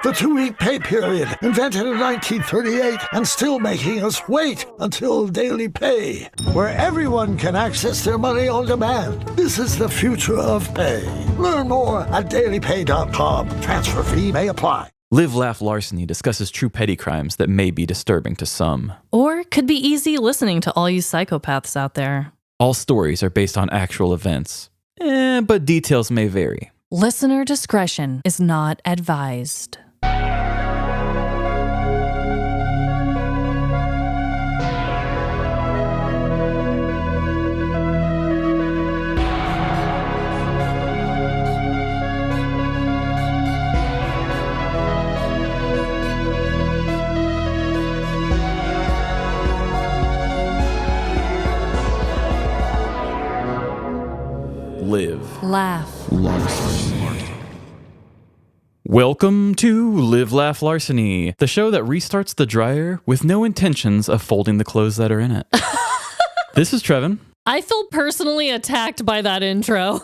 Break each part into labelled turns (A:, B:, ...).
A: The 2-week pay period, invented in 1938 and still making us wait until daily pay, where everyone can access their money on demand. This is the future of pay. Learn more at dailypay.com. Transfer fee may apply.
B: Live, Laugh, Larceny discusses true petty crimes that may be disturbing to some.
C: Or could be easy listening to all you psychopaths out there.
B: All stories are based on actual events, but details may vary.
C: Listener discretion is not advised.
B: Live,
C: Laugh,
B: Larceny. Welcome to Live, Laugh, Larceny, the show that restarts the dryer with no intentions of folding the clothes that are in it. This is Trevin.
C: I feel personally attacked by that intro.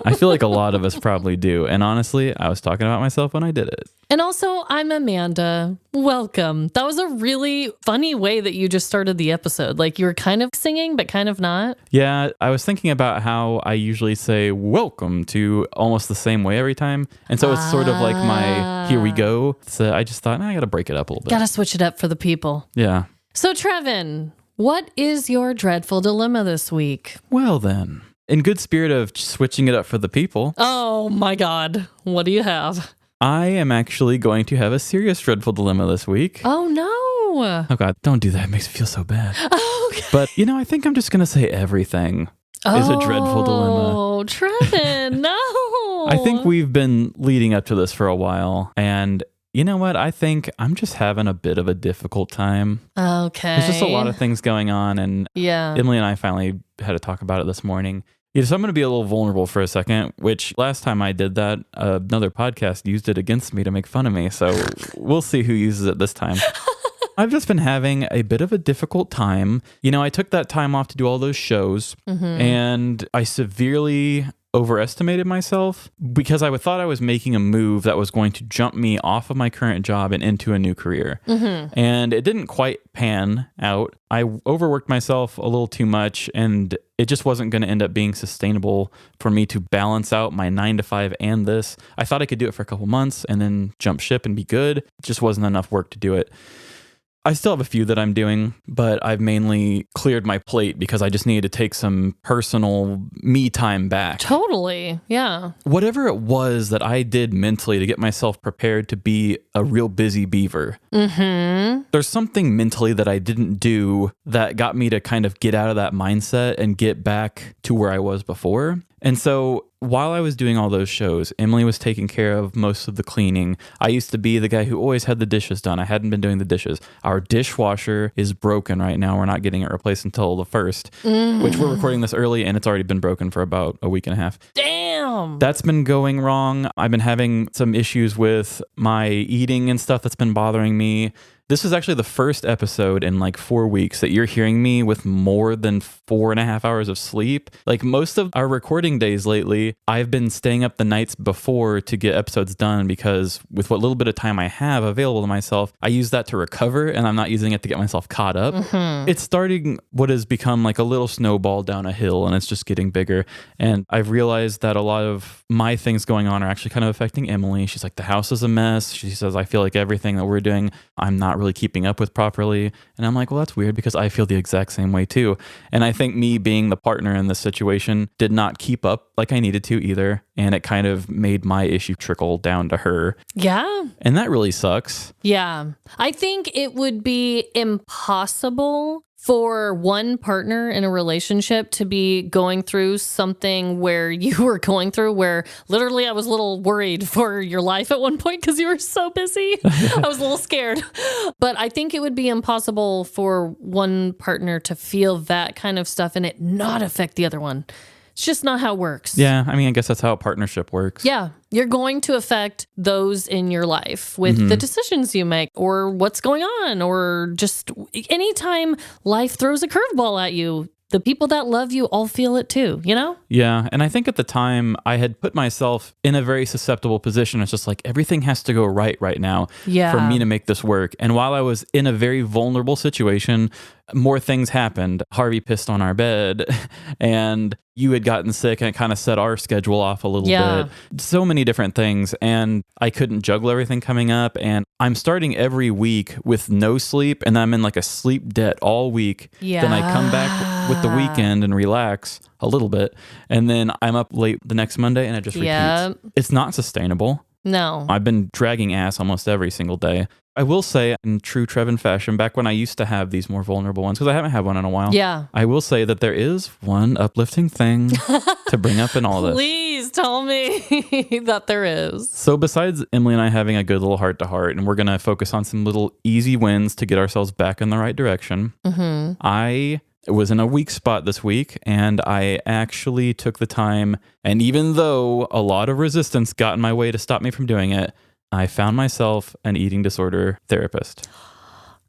B: I feel like a lot of us probably do. And honestly, I was talking about myself when I did it.
C: And also, I'm Amanda. Welcome. That was a really funny way that you just started the episode. Like you were kind of singing, but kind of not.
B: Yeah, I was thinking about how I usually say welcome to almost the same way every time. And so it's sort of like my here we go. So I just thought, I got to break it up a little bit.
C: Gotta switch it up for the people.
B: Yeah.
C: So Trevin, what is your dreadful dilemma this week?
B: Well then, in good spirit of switching it up for the people.
C: Oh my God. What do you have?
B: I am actually going to have a serious dreadful dilemma this week.
C: Oh no.
B: Oh God, don't do that. It makes me feel so bad.
C: Okay.
B: But, I think I'm just going to say everything is a dreadful dilemma.
C: Oh, Trevin, no.
B: I think we've been leading up to this for a while. And you know what? I think I'm just having a bit of a difficult time.
C: Okay.
B: There's just a lot of things going on. And
C: yeah.
B: Emily and I finally had to talk about it this morning. Yeah, so I'm going to be a little vulnerable for a second, which last time I did that, another podcast used it against me to make fun of me. So we'll see who uses it this time. I've just been having a bit of a difficult time. I took that time off to do all those shows, and I severely overestimated myself because I thought I was making a move that was going to jump me off of my current job and into a new career. And it didn't quite pan out. I overworked myself a little too much, and it just wasn't going to end up being sustainable for me to balance out my 9 to 5 and this. I thought I could do it for a couple months and then jump ship and be good. It just wasn't enough work to do it. I still have a few that I'm doing, but I've mainly cleared my plate because I just needed to take some personal me time back.
C: Totally. Yeah.
B: Whatever it was that I did mentally to get myself prepared to be a real busy beaver. There's something mentally that I didn't do that got me to kind of get out of that mindset and get back to where I was before. And so while I was doing all those shows, Emily was taking care of most of the cleaning. I used to be the guy who always had the dishes done. I hadn't been doing the dishes. Our dishwasher is broken right now. We're not getting it replaced until the 1st, which we're recording this early, and it's already been broken for about a week and a half.
C: Damn.
B: That's been going wrong. I've been having some issues with my eating and stuff that's been bothering me. This is actually the first episode in like 4 weeks that you're hearing me with more than 4.5 hours of sleep. Like most of our recording days lately, I've been staying up the nights before to get episodes done because with what little bit of time I have available to myself, I use that to recover and I'm not using it to get myself caught up. It's starting what has become like a little snowball down a hill and it's just getting bigger. And I've realized that a lot of my things going on are actually kind of affecting Emily. She's like, the house is a mess. She says, I feel like everything that we're doing, I'm not really keeping up with properly. And I'm like, well, that's weird because I feel the exact same way too. And I think me being the partner in this situation did not keep up like I needed to either. And it kind of made my issue trickle down to her.
C: Yeah.
B: And that really sucks.
C: Yeah. I think it would be impossible for one partner in a relationship to be going through something where you were going through, where literally I was a little worried for your life at one point because you were so busy. I was a little scared. But I think it would be impossible for one partner to feel that kind of stuff and it not affect the other one. It's just not how it works.
B: Yeah, I mean, I guess that's how a partnership works.
C: Yeah, you're going to affect those in your life with the decisions you make or what's going on or just anytime life throws a curveball at you, the people that love you all feel it too, you know?
B: Yeah. And I think at the time I had put myself in a very susceptible position. It's just like everything has to go right now for me to make this work. And while I was in a very vulnerable situation, more things happened. Harvey pissed on our bed and you had gotten sick and it kind of set our schedule off a little bit. So many different things. And I couldn't juggle everything coming up. And I'm starting every week with no sleep and I'm in like a sleep debt all week.
C: Yeah.
B: Then I come back with the weekend and relax a little bit. And then I'm up late the next Monday and it just repeats. It's not sustainable.
C: No.
B: I've been dragging ass almost every single day. I will say, in true Trevin fashion, back when I used to have these more vulnerable ones, because I haven't had one in a while, I will say that there is one uplifting thing to bring up in all this.
C: Please tell me that there is.
B: So besides Emily and I having a good little heart-to-heart, and we're going to focus on some little easy wins to get ourselves back in the right direction, I was in a weak spot this week, and I actually took the time, and even though a lot of resistance got in my way to stop me from doing it, I found myself an eating disorder therapist.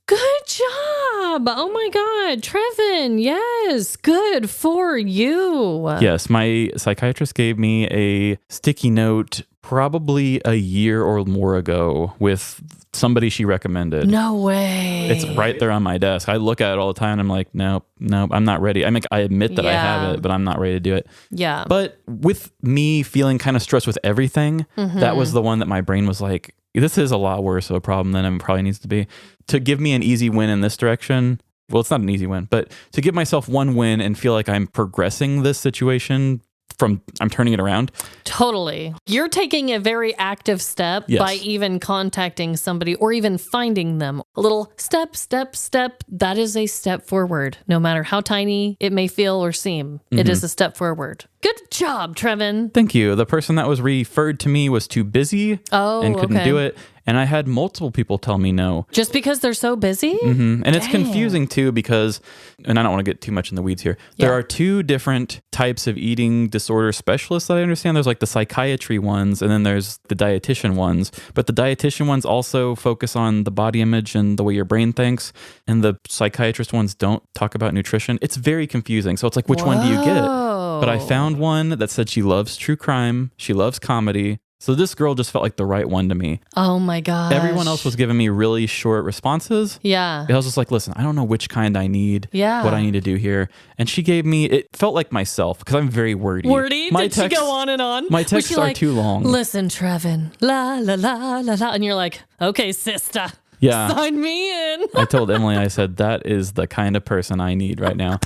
C: Good job. Oh my God. Trevin, yes. Good for you.
B: Yes, my psychiatrist gave me a sticky note probably a year or more ago with somebody she recommended.
C: No way.
B: It's right there on my desk. I look at it all the time and I'm like, nope, I'm not ready. I mean, I admit that I have it, but I'm not ready to do it.
C: Yeah.
B: But with me feeling kind of stressed with everything, that was the one that my brain was like, this is a lot worse of a problem than it probably needs to be. To give me an easy win in this direction, well, it's not an easy win, but to give myself one win and feel like I'm progressing this situation I'm turning it around.
C: Totally. You're taking a very active step by even contacting somebody or even finding them. A little step. That is a step forward. No matter how tiny it may feel or seem, it is a step forward. Good job, Trevin.
B: Thank you. The person that was referred to me was too busy and couldn't do it. And I had multiple people tell me no.
C: Just because they're so busy?
B: And it's confusing too because, and I don't want to get too much in the weeds here, there are two different types of eating disorder specialists that I understand. There's like the psychiatry ones and then there's the dietitian ones. But the dietitian ones also focus on the body image and the way your brain thinks. And the psychiatrist ones don't talk about nutrition. It's very confusing. So it's like, which one do you get? But I found one that said she loves true crime. She loves comedy. So this girl just felt like the right one to me.
C: Oh my gosh.
B: Everyone else was giving me really short responses.
C: Yeah.
B: I was just like, listen, I don't know which kind I need, what I need to do here. And she gave me, it felt like myself because I'm very wordy.
C: Wordy? Did she go on and on?
B: My texts are too long.
C: Listen, Trevin, la, la, la, la, la. And you're like, okay, sister.
B: Yeah.
C: Sign me in.
B: I told Emily, I said, that is the kind of person I need right now.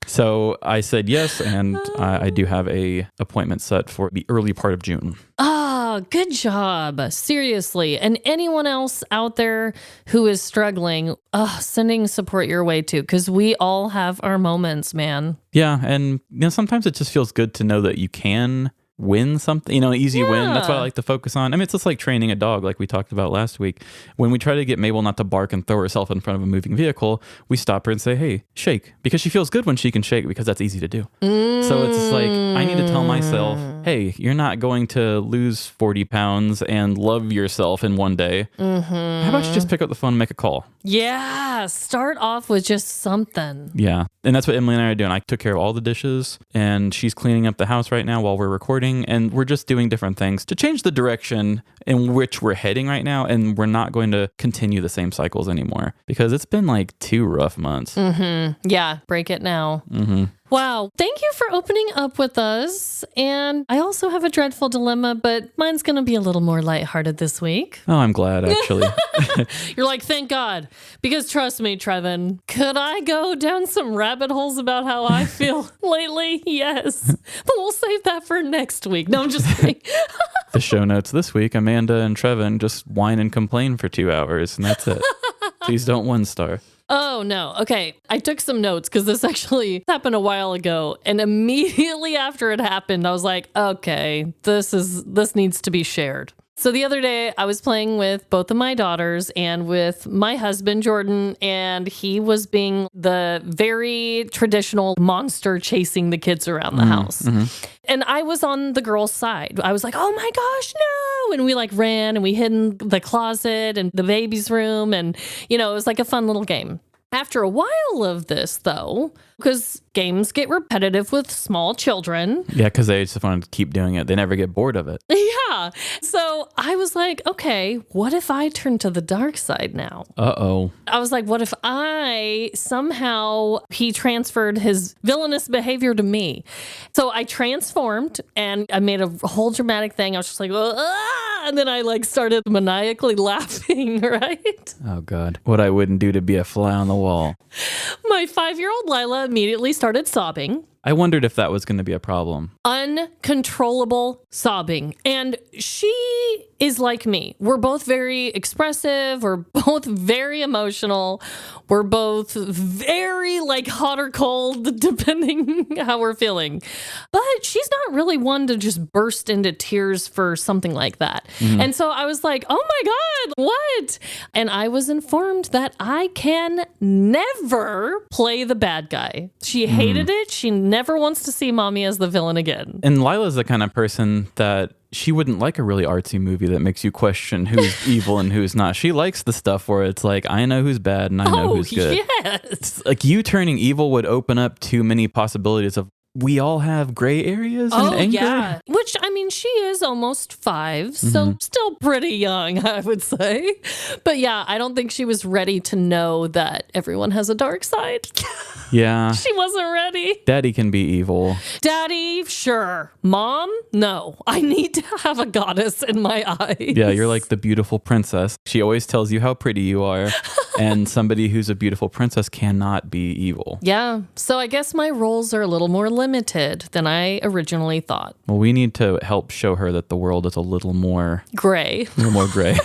B: So I said yes, and I do have a appointment set for the early part of June.
C: Oh, good job. Seriously. And anyone else out there who is struggling, sending support your way too, because we all have our moments, man.
B: Yeah, and sometimes it just feels good to know that you can win something, an easy win. That's what I like to focus on. I mean, it's just like training a dog, like we talked about last week. When we try to get Mabel not to bark and throw herself in front of a moving vehicle, we stop her and say, hey, shake, because she feels good when she can shake because that's easy to do. So it's just like, I need to tell myself, hey, you're not going to lose 40 pounds and love yourself in one day. How about you just pick up the phone and make a call?
C: Yeah, start off with just something.
B: Yeah, and that's what Emily and I are doing. I took care of all the dishes, and she's cleaning up the house right now while we're recording, and we're just doing different things to change the direction in which we're heading right now, and we're not going to continue the same cycles anymore because it's been like 2 rough months.
C: Yeah, break it now. Wow. Thank you for opening up with us. And I also have a dreadful dilemma, but mine's going to be a little more lighthearted this week.
B: Oh, I'm glad, actually.
C: You're like, thank God. Because trust me, Trevin, could I go down some rabbit holes about how I feel lately? Yes. But we'll save that for next week. No, I'm just kidding.
B: The show notes this week, Amanda and Trevin just whine and complain for 2 hours, and that's it. Please don't 1-star.
C: Oh, no. Okay. I took some notes because this actually happened a while ago. And immediately after it happened, I was like, okay, this needs to be shared. So the other day I was playing with both of my daughters and with my husband, Jordan, and he was being the very traditional monster chasing the kids around the house. And I was on the girl's side. I was like, oh my gosh, no. And we like ran and we hid in the closet and the baby's room. And, it was like a fun little game. After a while of this, though, because games get repetitive with small children.
B: Yeah, because they just want to keep doing it. They never get bored of it.
C: Yeah. So I was like, okay, what if I turn to the dark side now?
B: Uh-oh.
C: I was like, what if he transferred his villainous behavior to me? So I transformed and I made a whole dramatic thing. I was just like, ah! And then I started maniacally laughing, right?
B: Oh, God. What I wouldn't do to be a fly on the wall.
C: My 5-year-old Lila immediately started sobbing.
B: I wondered if that was going to be a problem.
C: Uncontrollable sobbing. And she is like me. We're both very expressive. We're both very emotional. We're both very hot or cold, depending how we're feeling. But she's not really one to just burst into tears for something like that. Mm-hmm. And so I was like, oh my God, what? And I was informed that I can never play the bad guy. She hated it. She never wants to see mommy as the villain again.
B: And Lila's the kind of person that she wouldn't like a really artsy movie that makes you question who's evil and who's not. She likes the stuff where it's like, I know who's bad and I know who's good.
C: Yes.
B: Like you turning evil would open up too many possibilities of we all have gray areas and anger.
C: Yeah. Which, I mean, she is almost 5, so still pretty young, I would say. But yeah, I don't think she was ready to know that everyone has a dark side.
B: Yeah.
C: She wasn't ready.
B: Daddy can be evil.
C: Daddy, sure. Mom, no. I need to have a goddess in my eyes.
B: Yeah, you're like the beautiful princess. She always tells you how pretty you are. And somebody who's a beautiful princess cannot be evil.
C: Yeah. So I guess my roles are a little more limited than I originally thought.
B: Well, we need to help show her that the world is a little more
C: gray.
B: A little more gray.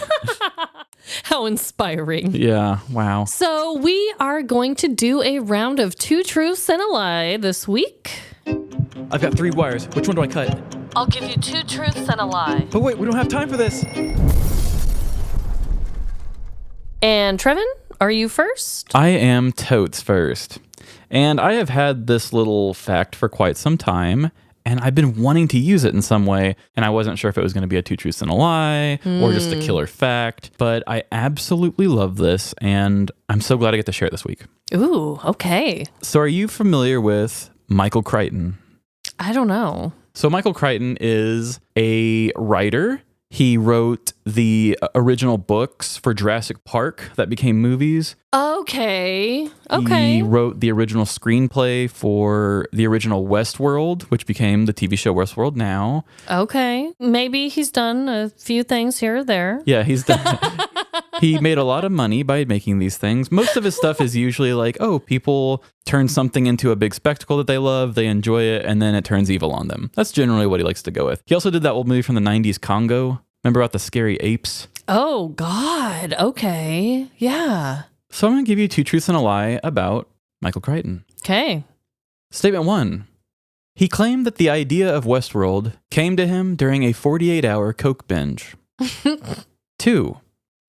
C: How inspiring.
B: Yeah, wow.
C: So we are going to do a round of 2 truths and a lie this week.
B: I've got 3 wires. Which one do I cut?
C: I'll give you 2 truths and a lie.
B: But wait, we don't have time for this.
C: And Trevin, are you first?
B: I am totes first. And I have had this little fact for quite some time, and I've been wanting to use it in some way, and I wasn't sure if it was going to be a 2 truths and a lie or just a killer fact, but I absolutely love this, and I'm so glad I get to share it this week.
C: Ooh, okay.
B: So are you familiar with Michael Crichton?
C: I don't know.
B: So Michael Crichton is a writer. He wrote the original books for Jurassic Park that became movies.
C: Okay.
B: He wrote the original screenplay for the original Westworld, which became the TV show Westworld now.
C: Okay. Maybe he's done a few things here or there.
B: Yeah, he's done. He made a lot of money by making these things. Most of his stuff is usually like, oh, people turn something into a big spectacle that they love, they enjoy it, and then it turns evil on them. That's generally what he likes to go with. He also did that old movie from the 90s, Congo. Remember about the scary apes?
C: Oh, God. Okay. Yeah.
B: So I'm going to give you 2 truths and a lie about Michael Crichton.
C: Okay.
B: Statement 1. He claimed that the idea of Westworld came to him during a 48-hour Coke binge. 2.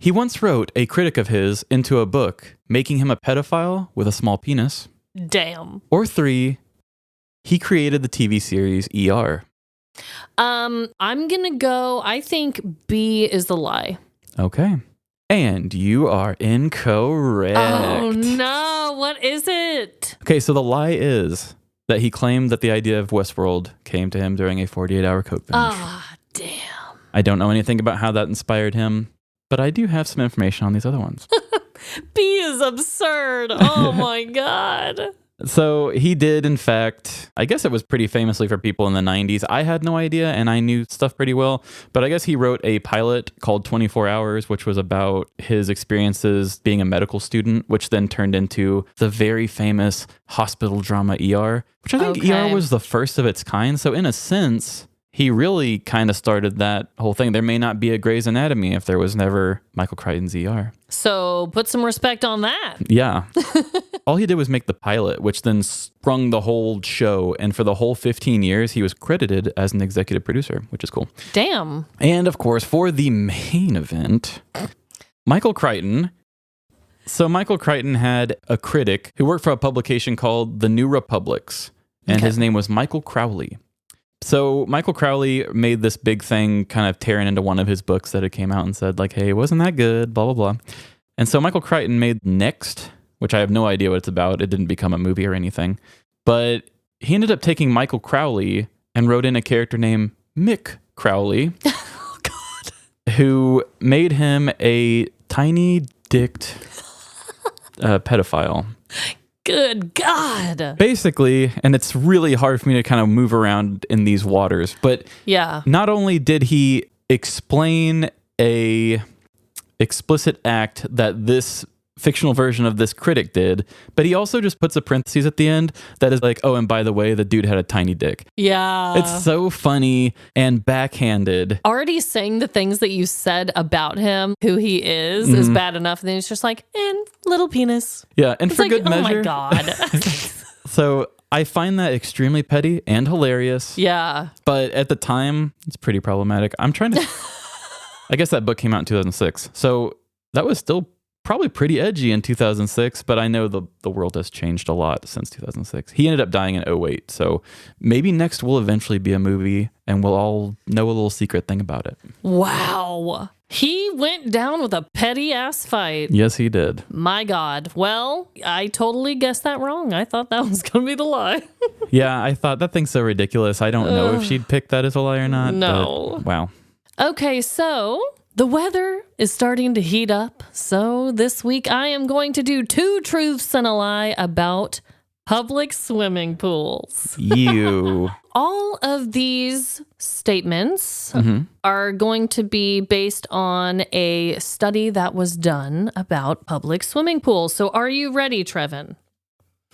B: He once wrote a critic of his into a book, making him a pedophile with a small penis.
C: Damn.
B: Or 3. He created the TV series ER.
C: I'm going to go, I think B is the lie.
B: Okay. And you are incorrect.
C: Oh, no. What is it?
B: Okay, so the lie is that he claimed that the idea of Westworld came to him during a 48-hour Coke binge.
C: Ah, damn.
B: I don't know anything about how that inspired him, but I do have some information on these other ones.
C: B is absurd. Oh, my God.
B: So he did, in fact, I guess it was pretty famously for people in the 90s. I had no idea, and I knew stuff pretty well. But I guess he wrote a pilot called 24 Hours, which was about his experiences being a medical student, which then turned into the very famous hospital drama ER, which I think ER was the first of its kind. So in a sense, he really kind of started that whole thing. There may not be a Grey's Anatomy if there was never Michael Crichton's ER.
C: So put some respect on that.
B: Yeah. All he did was make the pilot, which then sprung the whole show. And for the whole 15 years, he was credited as an executive producer, which is cool.
C: Damn.
B: And of course, for the main event, Michael Crichton. So Michael Crichton had a critic who worked for a publication called The New Republics. And his name was Michael Crowley. So Michael Crowley made this big thing kind of tearing into one of his books that had came out and said like, hey, wasn't that good? Blah, blah, blah. And so Michael Crichton made Next, which I have no idea what it's about. It didn't become a movie or anything. But he ended up taking Michael Crowley and wrote in a character named Mick Crowley,
C: Oh, God.
B: who made him a tiny-dicked pedophile.
C: Good God.
B: Basically, and it's really hard for me to kind of move around in these waters, but
C: Yeah.
B: not only did he explain a explicit act that this fictional version of this critic did, but he also just puts a parentheses at the end that is like, oh, and by the way, the dude had a tiny dick.
C: Yeah.
B: It's so funny and backhanded.
C: Already saying the things that you said about him, who he is bad enough. And then it's just like, and little penis.
B: Yeah, and
C: It's
B: for
C: like,
B: good measure.
C: oh my God.
B: So I find that extremely petty and hilarious.
C: Yeah.
B: But at the time, it's pretty problematic. I'm trying to... I guess that book came out in 2006. So that was still probably pretty edgy in 2006, but I know the world has changed a lot since 2006. He ended up dying in 2008. So maybe next will eventually be a movie and we'll all know a little secret thing about it.
C: Wow. He went down with a petty ass fight.
B: Yes, he did.
C: My God. Well, I totally guessed that wrong. I thought that was going to be the lie.
B: Yeah, I thought that thing's so ridiculous. I don't know if she'd pick that as a lie or not.
C: No.
B: But, wow.
C: Okay, so the weather is starting to heat up. So this week I am going to do 2 truths and a lie about public swimming pools.
B: You.
C: All of these statements are going to be based on a study that was done about public swimming pools. So are you ready, Trevin?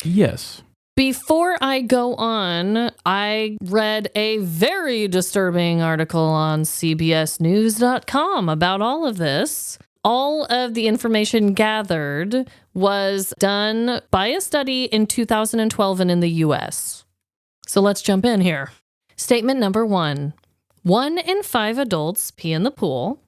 B: Yes.
C: Before I go on, I read a very disturbing article on CBSnews.com about all of this. All of the information gathered was done by a study in 2012 and in the US. So let's jump in here. Statement number 1. 1 in 5 adults pee in the pool.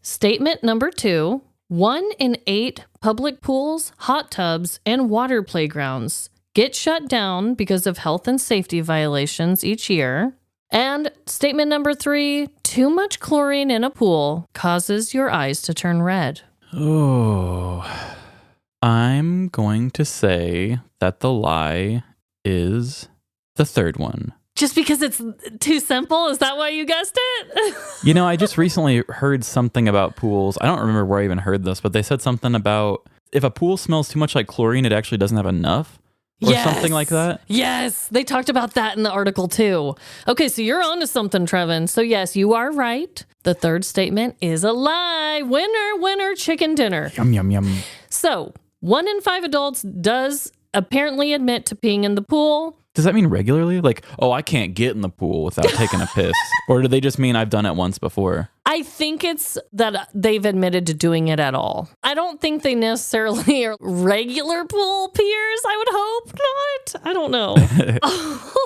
C: Statement number 2. 1 in 8 public pools, hot tubs, and water playgrounds get shut down because of health and safety violations each year. And statement number 3, too much chlorine in a pool causes your eyes to turn red.
B: Oh, I'm going to say that the lie is the third one.
C: Just because it's too simple? Is that why you guessed it?
B: You know, I just recently heard something about pools. I don't remember where I even heard this, but they said something about if a pool smells too much like chlorine, it actually doesn't have enough. Or something like that?
C: Yes, they talked about that in the article too. Okay, so you're on to something, Trevin. So yes, you are right. The third statement is a lie. Winner, winner, chicken dinner.
B: Yum, yum, yum.
C: So 1 in 5 adults does apparently admit to peeing in the pool.
B: Does that mean regularly? Like, oh, I can't get in the pool without taking a piss? Or do they just mean I've done it once before?
C: I think it's that they've admitted to doing it at all. I don't think they necessarily are regular pool peers. I would hope not. I don't know.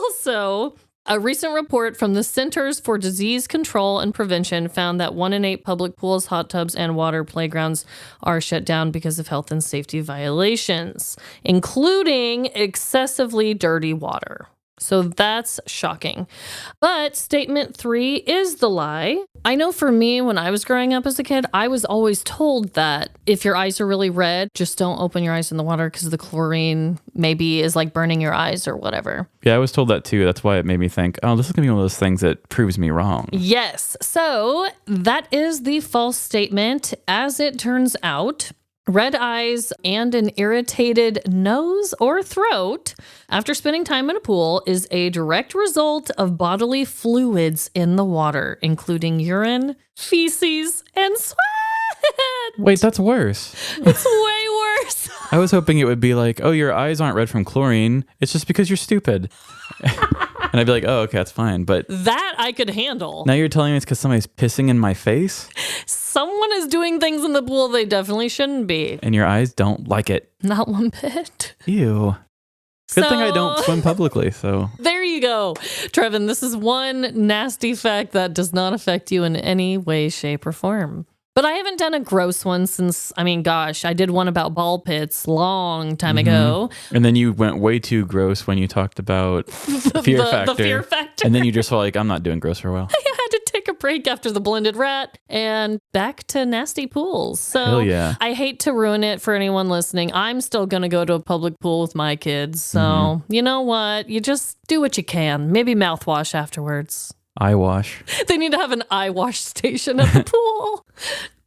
C: Also, a recent report from the Centers for Disease Control and Prevention found that 1 in 8 public pools, hot tubs, and water playgrounds are shut down because of health and safety violations, including excessively dirty water. So that's shocking. But statement 3 is the lie. I know for me, when I was growing up as a kid, I was always told that if your eyes are really red, just don't open your eyes in the water because the chlorine maybe is like burning your eyes or whatever.
B: Yeah, I was told that too. That's why it made me think, oh, this is going to be one of those things that proves me wrong.
C: Yes. So that is the false statement. As it turns out, red eyes and an irritated nose or throat after spending time in a pool is a direct result of bodily fluids in the water, including urine, feces, and sweat.
B: Wait, that's worse.
C: It's way worse.
B: I was hoping it would be like, oh, your eyes aren't red from chlorine. It's just because you're stupid. And I'd be like, oh, okay, that's fine. But
C: That I could handle.
B: now you're telling me it's because somebody's pissing in my face
C: Someone is doing things in the pool they definitely shouldn't be.
B: and your eyes don't like it.
C: Not one bit.
B: Ew. Good thing I
C: So-
B: don't swim publicly, so.
C: There you go. Trevin, this is one nasty fact that does not affect you in any way, shape, or form. But I haven't done a gross one since, I mean, gosh, I did one about ball pits long time ago.
B: And then you went way too gross when you talked about fear factor.
C: The fear factor.
B: And then you just were like, I'm not doing gross for a while.
C: I had to take a break after the blended rat and back to nasty pools. So
B: Hell yeah.
C: I hate to ruin it for anyone listening. I'm still going to go to a public pool with my kids. So you know what? You just do what you can. Maybe mouthwash afterwards.
B: Eye wash.
C: They need to have an eye wash station at the pool.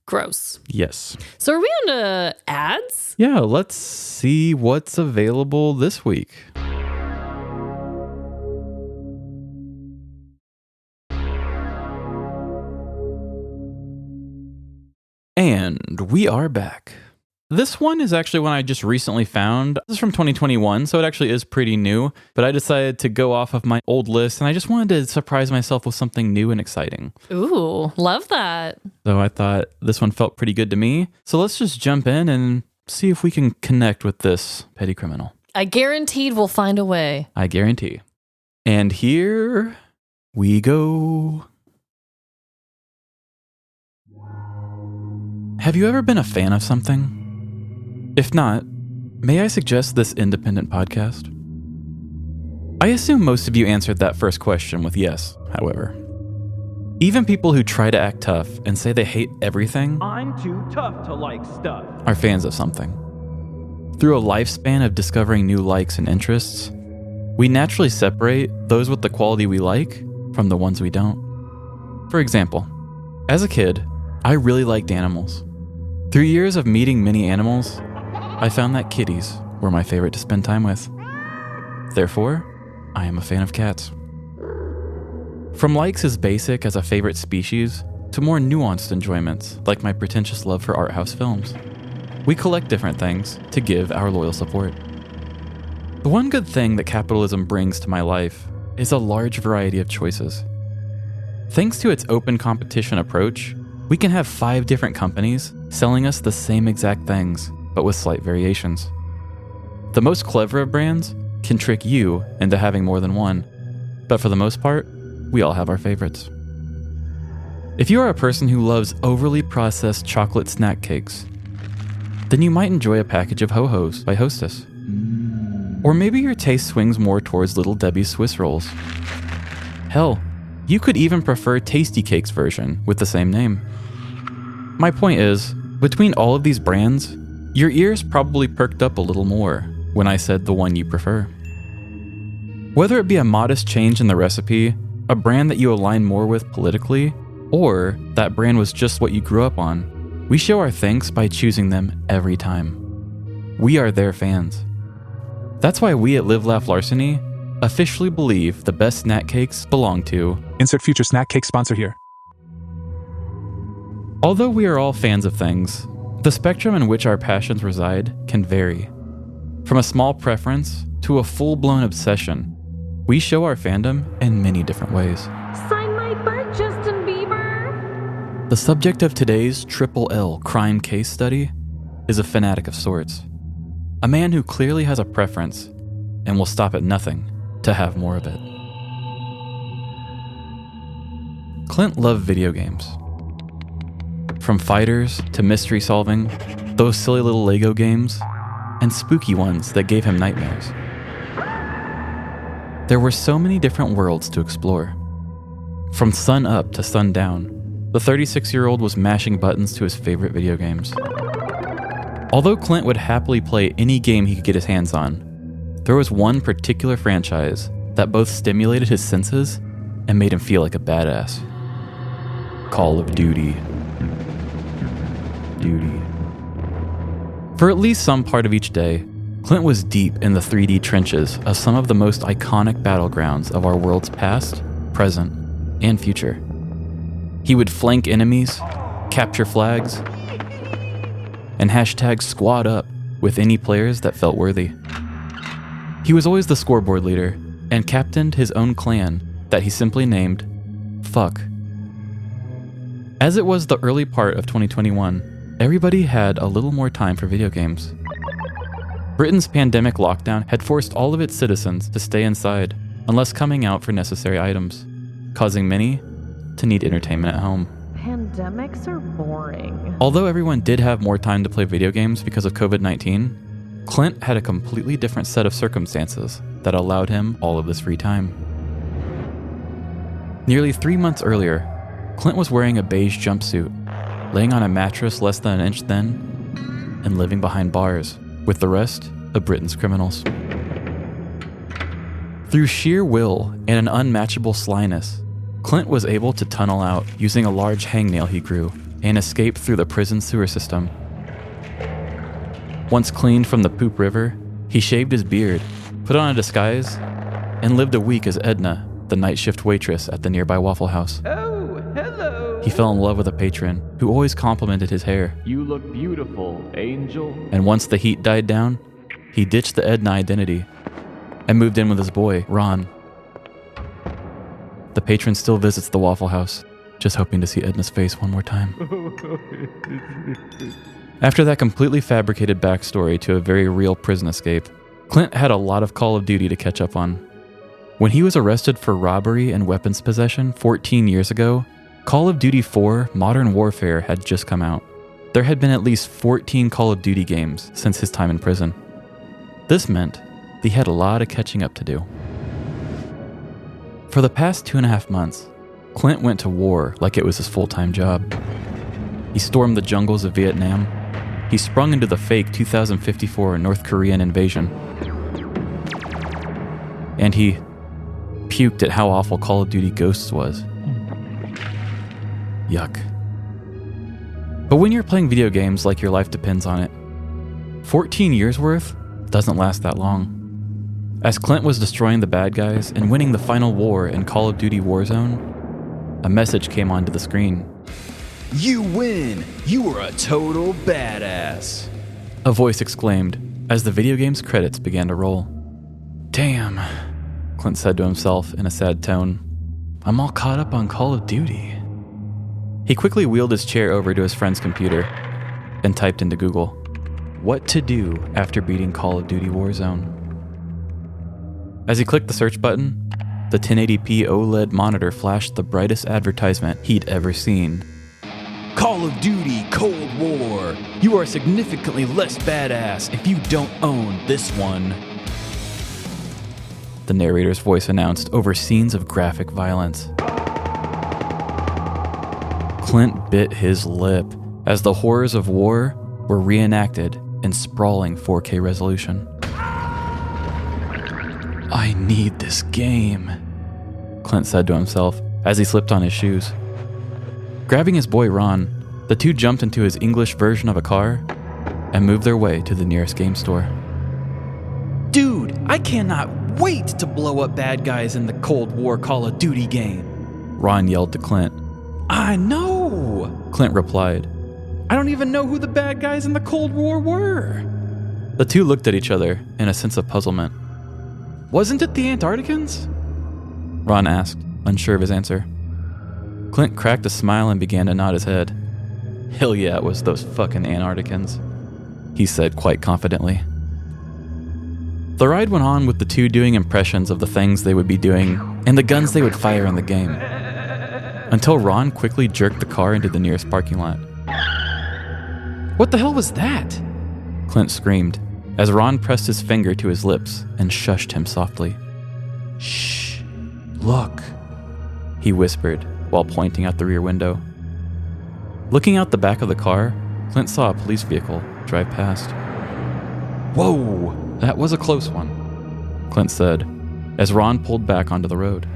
C: Gross.
B: Yes.
C: So are we on to ads?
B: Yeah, let's see what's available this week. And we are back. This one is actually one I just recently found. This is from 2021, so it actually is pretty new. But I decided to go off of my old list, and I just wanted to surprise myself with something new and exciting.
C: Ooh, love that.
B: So I thought this one felt pretty good to me. So let's just jump in and see if we can connect with this petty criminal.
C: I guaranteed we'll find a way.
B: I guarantee. And here we go. Have you ever been a fan of something? If not, may I suggest this independent podcast? I assume most of you answered that first question with yes, however. Even people who try to act tough and say they hate everything,
D: I'm too tough to like stuff.
B: are fans of something. Through a lifespan of discovering new likes and interests, we naturally separate those with the quality we like from the ones we don't. For example, as a kid, I really liked animals. Through years of meeting many animals, I found that kitties were my favorite to spend time with. Therefore, I am a fan of cats. From likes as basic as a favorite species to more nuanced enjoyments like my pretentious love for art house films, we collect different things to give our loyal support. The one good thing that capitalism brings to my life is a large variety of choices. Thanks to its open competition approach, we can have 5 different companies selling us the same exact things, but with slight variations. The most clever of brands can trick you into having more than one, but for the most part, we all have our favorites. If you are a person who loves overly processed chocolate snack cakes, then you might enjoy a package of Ho-Hos by Hostess. Or maybe your taste swings more towards Little Debbie's Swiss rolls. Hell, you could even prefer Tasty Cake's version with the same name. My point is, between all of these brands, your ears probably perked up a little more when I said the one you prefer. Whether it be a modest change in the recipe, a brand that you align more with politically, or that brand was just what you grew up on, we show our thanks by choosing them every time. We are their fans. That's why we at Live Laugh Larceny officially believe the best snack cakes belong to...
E: Insert future snack cake sponsor here.
B: Although we are all fans of things, the spectrum in which our passions reside can vary. From a small preference to a full-blown obsession, we show our fandom in many different ways.
C: Sign my butt, Justin Bieber.
B: The subject of today's Triple L crime case study is a fanatic of sorts. A man who clearly has a preference and will stop at nothing to have more of it. Clint loved video games. From fighters to mystery solving, those silly little Lego games, and spooky ones that gave him nightmares. There were so many different worlds to explore. From sun up to sun down, the 36-year-old was mashing buttons to his favorite video games. Although Clint would happily play any game he could get his hands on, there was one particular franchise that both stimulated his senses and made him feel like a badass. Call of Duty. For at least some part of each day, Clint was deep in the 3D trenches of some of the most iconic battlegrounds of our world's past, present, and future. He would flank enemies, capture flags, and hashtag squad up with any players that felt worthy. He was always the scoreboard leader and captained his own clan that he simply named Fuck. As it was the early part of 2021, everybody had a little more time for video games. Britain's pandemic lockdown had forced all of its citizens to stay inside unless coming out for necessary items, causing many to need entertainment at home.
C: Pandemics are boring.
B: Although everyone did have more time to play video games because of COVID-19, Clint had a completely different set of circumstances that allowed him all of this free time. Nearly 3 months earlier, Clint was wearing a beige jumpsuit, laying on a mattress less than an inch thin, and living behind bars, with the rest of Britain's criminals. Through sheer will and an unmatchable slyness, Clint was able to tunnel out using a large hangnail he grew and escape through the prison sewer system. Once cleaned from the poop river, he shaved his beard, put on a disguise, and lived a week as Edna, the night shift waitress at the nearby Waffle House.
D: Oh, hello.
B: He fell in love with a patron who always complimented his hair.
D: You look beautiful, Angel.
B: And once the heat died down, he ditched the Edna identity and moved in with his boy, Ron. The patron still visits the Waffle House, just hoping to see Edna's face one more time. After that completely fabricated backstory to a very real prison escape, Clint had a lot of Call of Duty to catch up on. When he was arrested for robbery and weapons possession 14 years ago, Call of Duty 4 Modern Warfare had just come out. There had been at least 14 Call of Duty games since his time in prison. This meant he had a lot of catching up to do. For the past 2.5 months, Clint went to war like it was his full-time job. He stormed the jungles of Vietnam. He sprung into the fake 2054 North Korean invasion. And he puked at how awful Call of Duty Ghosts was. Yuck. But when you're playing video games like your life depends on it, 14 years worth doesn't last that long. As Clint was destroying the bad guys and winning the final war in Call of Duty Warzone, a message came onto the screen.
F: You win! You are a total badass!
B: A voice exclaimed as the video game's credits began to roll. Damn, Clint said to himself in a sad tone. I'm all caught up on Call of Duty. He quickly wheeled his chair over to his friend's computer and typed into Google, what to do after beating Call of Duty Warzone. As he clicked the search button, the 1080p OLED monitor flashed the brightest advertisement he'd ever seen.
F: Call of Duty Cold War! You are significantly less badass if you don't own this one.
B: The narrator's voice announced over scenes of graphic violence. Clint bit his lip as the horrors of war were reenacted in sprawling 4K resolution. I need this game, Clint said to himself as he slipped on his shoes. Grabbing his boy Ron, the two jumped into his English version of a car and moved their way to the nearest game store.
F: Dude, I cannot wait to blow up bad guys in the Cold War Call of Duty game,
B: Ron yelled to Clint.
F: I know,
B: Clint replied.
F: I don't even know who the bad guys in the Cold War were.
B: The two looked at each other in a sense of puzzlement.
F: Wasn't it the Antarcticans?
B: Ron asked, unsure of his answer. Clint cracked a smile and began to nod his head. Hell yeah, it was those fucking Antarcticans, he said quite confidently. The ride went on with the two doing impressions of the things they would be doing and the guns they would fire in the game, until Ron quickly jerked the car into the nearest parking lot.
F: What the hell was that?
B: Clint screamed as Ron pressed his finger to his lips and shushed him softly.
F: Shh, look,
B: he whispered while pointing out the rear window. Looking out the back of the car, Clint saw a police vehicle drive past.
F: Whoa,
B: that was a close one, Clint said, as Ron pulled back onto the road.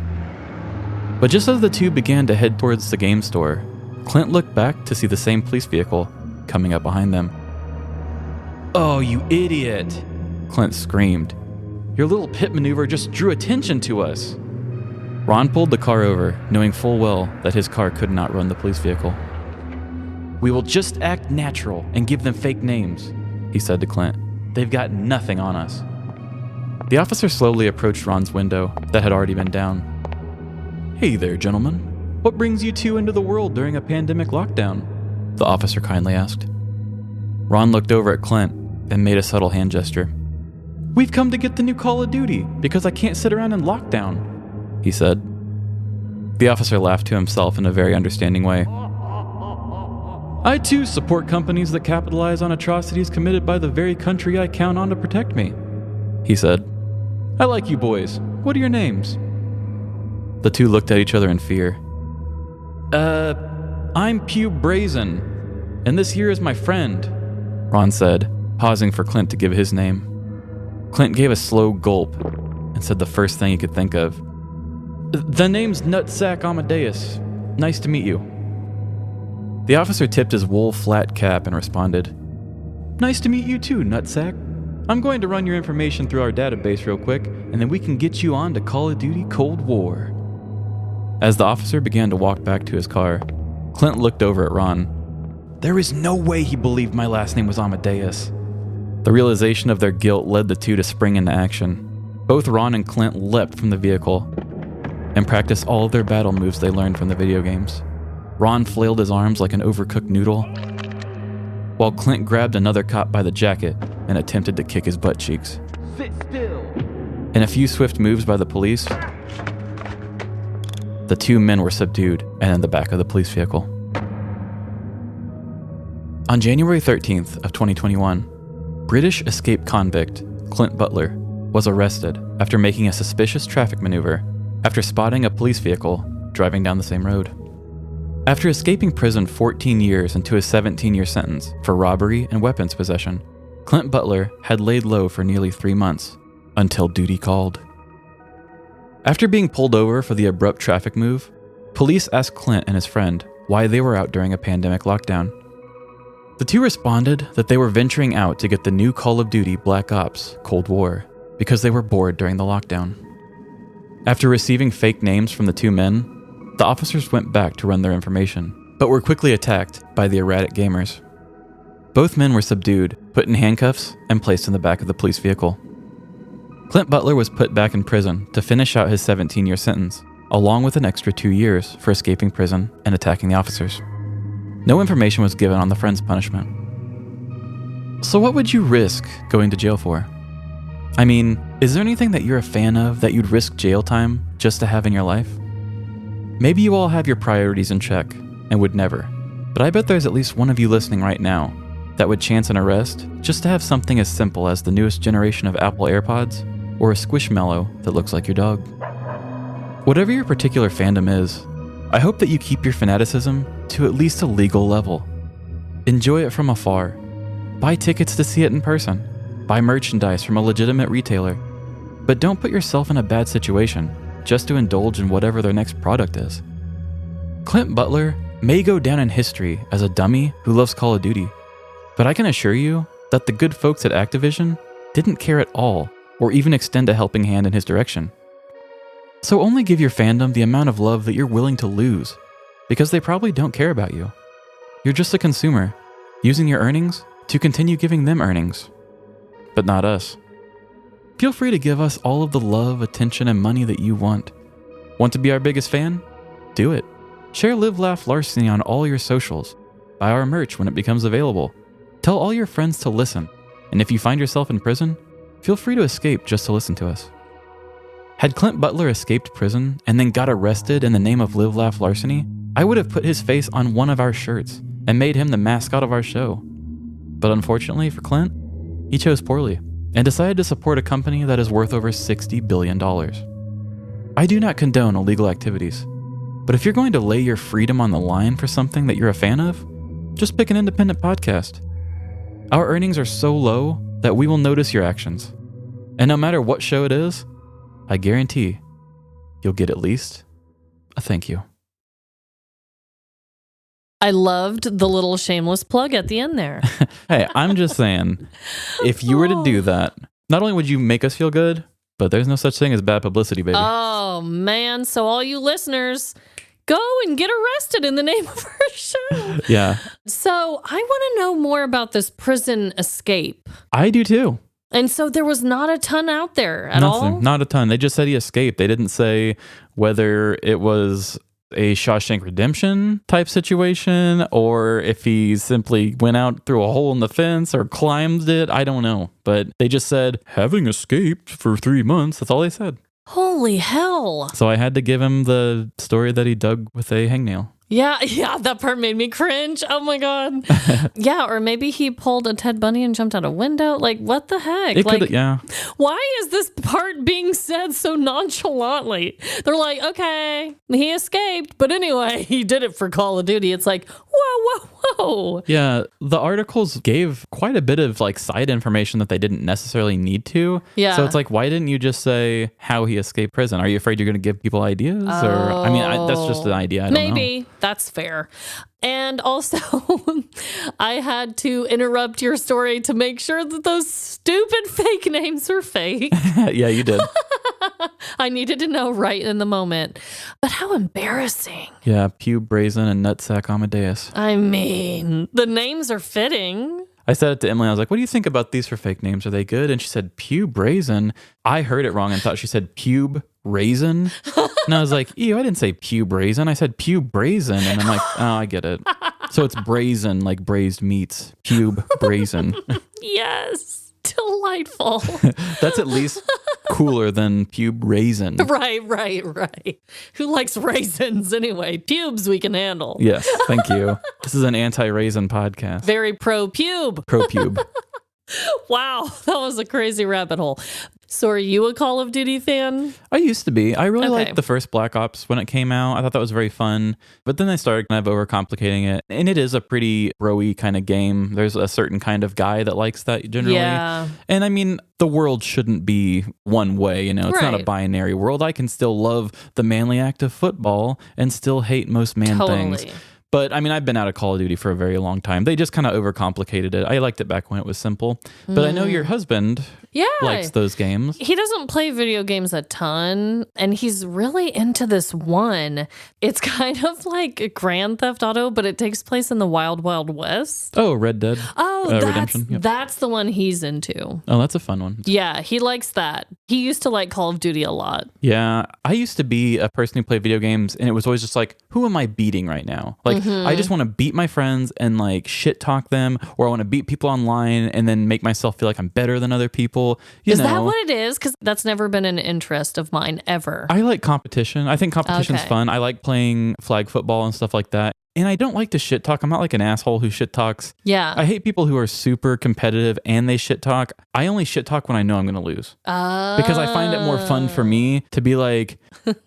B: But just as the two began to head towards the game store, Clint looked back to see the same police vehicle coming up behind them.
F: Oh, you idiot,
B: Clint screamed.
F: Your little pit maneuver just drew attention to us.
B: Ron pulled the car over, knowing full well that his car could not run the police vehicle.
F: We will just act natural and give them fake names,
B: he said to Clint.
F: They've got nothing on us.
B: The officer slowly approached Ron's window that had already been down.
F: Hey there, gentlemen. What brings you two into the world during a pandemic lockdown?
B: The officer kindly asked. Ron looked over at Clint and made a subtle hand gesture.
F: We've come to get the new Call of Duty because I can't sit around in lockdown,
B: he said. The officer laughed to himself in a very understanding way.
F: I too support companies that capitalize on atrocities committed by the very country I count on to protect me,
B: he said.
F: I like you boys. What are your names?
B: The two looked at each other in fear. I'm Pew Brazen, and this here is my friend, Ron said, pausing for Clint to give his name. Clint gave a slow gulp and said the first thing he could think of. The name's Nutsack Amadeus. Nice to meet you. The officer tipped his wool flat cap and responded, Nice to meet you too, Nutsack. I'm going to run your information through our database real quick, and then we can get you on to Call of Duty Cold War. As the officer began to walk back to his car, Clint looked over at Ron. There is no way he believed my last name was Amadeus. The realization of their guilt led the two to spring into action. Both Ron and Clint leapt from the vehicle and practiced all of their battle moves they learned from the video games. Ron flailed his arms like an overcooked noodle, while Clint grabbed another cop by the jacket and attempted to kick his butt cheeks.
D: Sit still.
B: In a few swift moves by the police, the two men were subdued and in the back of the police vehicle. On January 13th of 2021, British escaped convict Clint Butler was arrested after making a suspicious traffic maneuver after spotting a police vehicle driving down the same road. After escaping prison 14 years into a 17-year sentence for robbery and weapons possession, Clint Butler had laid low for nearly 3 months until duty called. After being pulled over for the abrupt traffic move, police asked Clint and his friend why they were out during a pandemic lockdown. The two responded that they were venturing out to get the new Call of Duty Black Ops Cold War because they were bored during the lockdown. After receiving fake names from the two men, the officers went back to run their information, but were quickly attacked by the erratic gamers. Both men were subdued, put in handcuffs, and placed in the back of the police vehicle. Clint Butler was put back in prison to finish out his 17-year sentence, along with an extra 2 years for escaping prison and attacking the officers. No information was given on the friend's punishment. So what would you risk going to jail for? I mean, is there anything that you're a fan of that you'd risk jail time just to have in your life? Maybe you all have your priorities in check and would never, but I bet there's at least one of you listening right now that would chance an arrest just to have something as simple as the newest generation of Apple AirPods or a Squishmallow that looks like your dog. Whatever your particular fandom is, I hope that you keep your fanaticism to at least a legal level. Enjoy it from afar. Buy tickets to see it in person. Buy merchandise from a legitimate retailer. But don't put yourself in a bad situation just to indulge in whatever their next product is. Clint Butler may go down in history as a dummy who loves Call of Duty, but I can assure you that the good folks at Activision didn't care at all or even extend a helping hand in his direction. So only give your fandom the amount of love that you're willing to lose, because they probably don't care about you. You're just a consumer, using your earnings to continue giving them earnings, but not us. Feel free to give us all of the love, attention, and money that you want. Want to be our biggest fan? Do it. Share Live Laugh Larceny on all your socials. Buy our merch when it becomes available. Tell all your friends to listen. And if you find yourself in prison, feel free to escape just to listen to us. Had Clint Butler escaped prison and then got arrested in the name of Live Laugh Larceny, I would have put his face on one of our shirts and made him the mascot of our show. But unfortunately for Clint, he chose poorly and decided to support a company that is worth over $60 billion. I do not condone illegal activities, but if you're going to lay your freedom on the line for something that you're a fan of, just pick an independent podcast. Our earnings are so low that we will notice your actions. And no matter what show it is, I guarantee you'll get at least a thank you.
C: I loved the little shameless plug at the end there.
B: Hey, I'm just saying, if you were to do that, not only would you make us feel good, but there's no such thing as bad publicity, baby.
C: Oh, man. So all you listeners, go and get arrested in the name of our show.
B: Yeah.
C: So I want to know more about this prison escape.
B: I do too.
C: And so there was not a ton out there at all?
B: Not a ton. They just said he escaped. They didn't say whether it was a Shawshank Redemption type situation or if he simply went out through a hole in the fence or climbed it. I don't know. But they just said, having escaped for 3 months. That's all they said.
C: Holy hell.
B: So I had to give him the story that he dug with a hangnail.
C: Yeah, that part made me cringe. Oh my God. Yeah, or maybe he pulled a Ted Bundy and jumped out a window. Like, what the heck?
B: It
C: Like,
B: could, yeah.
C: why is this part being said so nonchalantly? They're like, okay, he escaped, but anyway, he did it for Call of Duty. It's like, whoa.
B: Yeah, the articles gave quite a bit of like side information that they didn't necessarily need to.
C: Yeah.
B: So it's like, why didn't you just say how he escaped prison? Are you afraid you're going to give people ideas? Or I mean, that's just an idea. I don't know.
C: Maybe. That's fair. And also, I had to interrupt your story to make sure that those stupid fake names are fake.
B: Yeah, you did.
C: I needed to know right in the moment. But how embarrassing.
B: Yeah, Pew Brazen and Nutsack Amadeus.
C: I mean, the names are fitting.
B: I said it to Emily. I was like, what do you think about these for fake names? Are they good? And she said, Pew Brazen. I heard it wrong and thought she said Pube Raisin. And I was like, ew, I didn't say Pew Brazen. I said Pew Brazen. And I'm like, oh, I get it. So it's brazen, like braised meats. Pube Brazen.
C: Yes. Delightful.
B: That's at least cooler than Pube Raisin.
C: Right. Who likes raisins anyway? Pubes we can handle.
B: Yes, thank you. This is an anti-raisin podcast.
C: Very pro-pube.
B: Pro-pube.
C: Wow, that was a crazy rabbit hole. So are you a Call of Duty fan?
B: I used to be. I really
C: Okay.
B: liked the first Black Ops when it came out. I thought that was very fun. But then they started kind of overcomplicating it. And it is a pretty bro-y kind of game. There's a certain kind of guy that likes that generally.
C: Yeah.
B: And I mean, the world shouldn't be one way, you know. It's not a
C: Right.
B: binary world. I can still love the manly act of football and still hate most man things.
C: Totally.
B: But I mean, I've been out of Call of Duty for a very long time. They just kind of overcomplicated it. I liked it back when it was simple. But I know your husband
C: Yeah.
B: likes those games.
C: He doesn't play video games a ton, and he's really into this one. It's kind of like Grand Theft Auto, but it takes place in the Wild Wild West.
B: Oh, Red Dead.
C: Oh,
B: Redemption. Yep.
C: that's the one he's into.
B: Oh, that's a fun one.
C: Yeah, he likes that. He used to like Call of Duty a lot.
B: Yeah, I used to be a person who played video games, and it was always just like, who am I beating right now? Like, I just want to beat my friends and like shit talk them, or I want to beat people online and then make myself feel like I'm better than other people.
C: Is that what it is? Because that's never been an interest of mine ever.
B: I like competition. I think competition's
C: Okay.
B: fun. I like playing flag football and stuff like that. And I don't like to shit talk. I'm not like an asshole who shit talks.
C: Yeah.
B: I hate people who are super competitive and they shit talk. I only shit talk when I know I'm going to lose. Because I find it more fun for me to be like,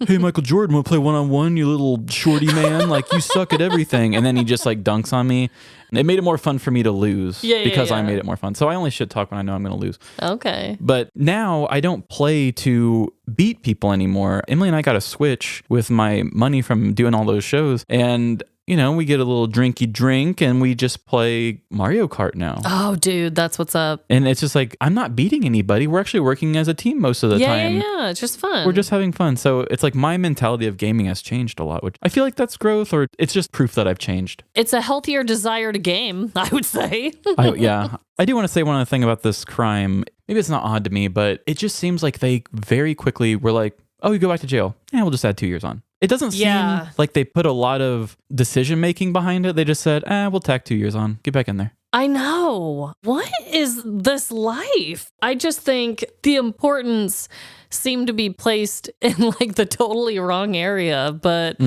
B: hey, Michael Jordan, want to play one-on-one, you little shorty man? Like, you suck at everything. And then he just like dunks on me. And it made it more fun for me to lose because I made it more fun. So I only shit talk when I know I'm going to lose.
C: Okay.
B: But now I don't play to beat people anymore. Emily and I got a Switch with my money from doing all those shows. And you know, we get a little drinky drink and we just play Mario Kart now.
C: Oh, dude, that's what's up.
B: And it's just like, I'm not beating anybody. We're actually working as a team most of the time.
C: Yeah. It's just fun.
B: We're just having fun. So it's like my mentality of gaming has changed a lot, which I feel like that's growth, or it's just proof that I've changed.
C: It's a healthier desire to game, I would say.
B: Yeah. I do want to say one other thing about this crime. Maybe it's not odd to me, but it just seems like they very quickly were like, oh, you go back to jail. Yeah, we'll just add 2 years on. It doesn't seem like they put a lot of decision making behind it. They just said, we'll tack 2 years on. Get back in there.
C: I know. What is this life? I just think the importance seemed to be placed in like the totally wrong area. But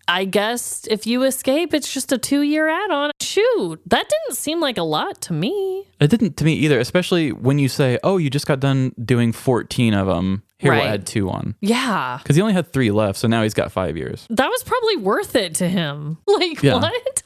C: I guess if you escape, it's just a 2-year add-on. Shoot, that didn't seem like a lot to me.
B: It didn't to me either, especially when you say, oh, you just got done doing 14 of them. Here, we'll add 2 on.
C: Yeah.
B: Because he only had 3 left, so now he's got 5 years.
C: That was probably worth it to him. Like, what?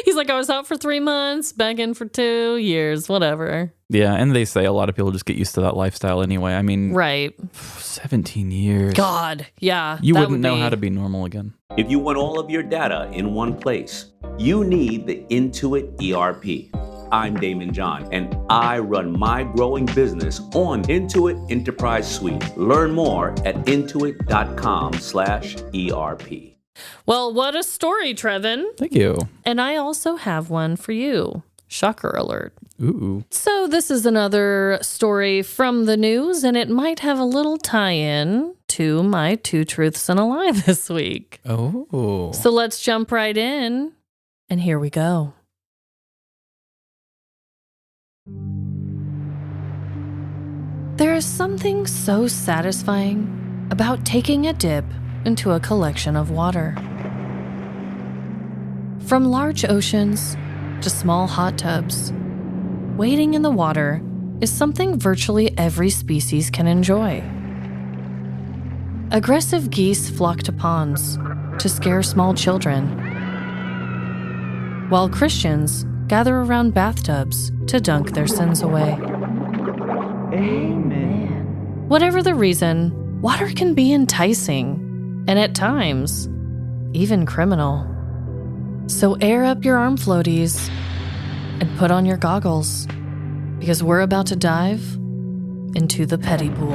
C: He's like, I was out for 3 months, back in for 2 years, whatever.
B: Yeah, and they say a lot of people just get used to that lifestyle anyway. I mean,
C: right.
B: 17 years.
C: God, yeah.
B: You wouldn't know how to be normal again.
G: If you want all of your data in one place, you need the Intuit ERP. I'm Damon John, and I run my growing business on Intuit Enterprise Suite. Learn more at intuit.com/ERP.
C: Well, what a story, Trevin.
B: Thank you.
C: And I also have one for you. Shocker alert.
B: Ooh.
C: So this is another story from the news, and it might have a little tie-in to my 2 truths and a lie this week.
B: Oh.
C: So let's jump right in, and here we go. There is something so satisfying about taking a dip into a collection of water. From large oceans to small hot tubs, wading in the water is something virtually every species can enjoy. Aggressive geese flock to ponds to scare small children, while Christians gather around bathtubs to dunk their sins away.
D: Amen.
C: Whatever the reason, water can be enticing, and at times, even criminal. So air up your arm floaties and put on your goggles, because we're about to dive into the petty pool.